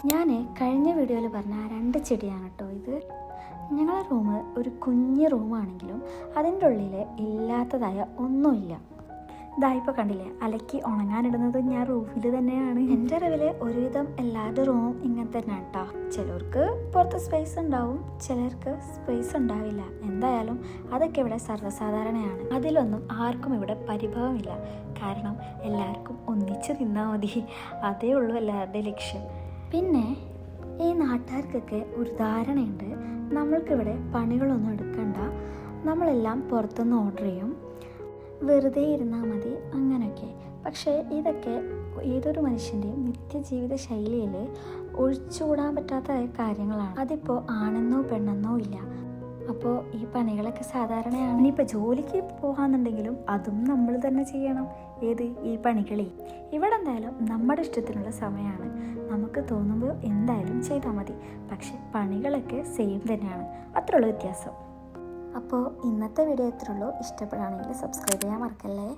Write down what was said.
ഞാൻ കഴിഞ്ഞ വീഡിയോയിൽ പറഞ്ഞ ആ 2 ചെടിയാണ് കേട്ടോ ഇത്. ഞങ്ങളെ റൂം ഒരു കുഞ്ഞ് റൂമാണെങ്കിലും അതിൻ്റെ ഉള്ളിൽ ഇല്ലാത്തതായ ഒന്നുമില്ല. ഇതായിപ്പോൾ കണ്ടില്ലേ, അലക്കി ഉണങ്ങാനിടുന്നത് ഞാൻ റൂമിൽ തന്നെയാണ്. എൻ്റെ അറിവിൽ ഒരുവിധം എല്ലാവരുടെ റൂമും ഇങ്ങനെ തന്നെയാണ് കേട്ടോ. ചിലർക്ക് പുറത്ത് സ്പേസ് ഉണ്ടാവും, ചിലർക്ക് സ്പേസ് ഉണ്ടാവില്ല. എന്തായാലും അതൊക്കെ ഇവിടെ സർവ്വസാധാരണയാണ്. അതിലൊന്നും ആർക്കും ഇവിടെ പരിഭവമില്ല. കാരണം എല്ലാവർക്കും ഒന്നിച്ച് തിന്നാൽ മതി, അതേ ഉള്ളൂ എല്ലാവരുടെയും ലക്ഷ്യം. പിന്നെ ഈ നാട്ടുകാർക്കൊക്കെ ഒരു ധാരണയുണ്ട്, നമ്മൾക്കിവിടെ പണികളൊന്നും എടുക്കണ്ട, നമ്മളെല്ലാം പുറത്തുനിന്ന് ഓർഡർ ചെയ്യും, വെറുതെ ഇരുന്നാൽ മതി അങ്ങനെയൊക്കെ. പക്ഷേ ഇതൊക്കെ ഏതൊരു മനുഷ്യൻ്റെയും നിത്യജീവിത ശൈലിയിൽ ഒഴിച്ചുകൂടാൻ പറ്റാത്ത കാര്യങ്ങളാണ്. അതിപ്പോൾ ആണെന്നോ പെണ്ണെന്നോ ഇല്ല. അപ്പോൾ ഈ പണികളൊക്കെ സാധാരണയാണ്. ഇനിയിപ്പോൾ ജോലിക്ക് പോകാമെന്നുണ്ടെങ്കിലും അതും നമ്മൾ തന്നെ ചെയ്യണം. ഈ പണികളെ ഇവിടെ എന്തായാലും നമ്മുടെ ഇഷ്ടത്തിനുള്ള സമയമാണ്. നമുക്ക് തോന്നുമ്പോൾ എന്തായാലും ചെയ്താൽ മതി. പക്ഷെ പണികളൊക്കെ സെയിം തന്നെയാണ്, അത്രയുള്ള വ്യത്യാസം. അപ്പോൾ ഇന്നത്തെ വീഡിയോ ഇത്രയുള്ളൂ. ഇഷ്ടപ്പെടുകയാണെങ്കിൽ സബ്സ്ക്രൈബ് ചെയ്യാൻ മറക്കല്ലേ.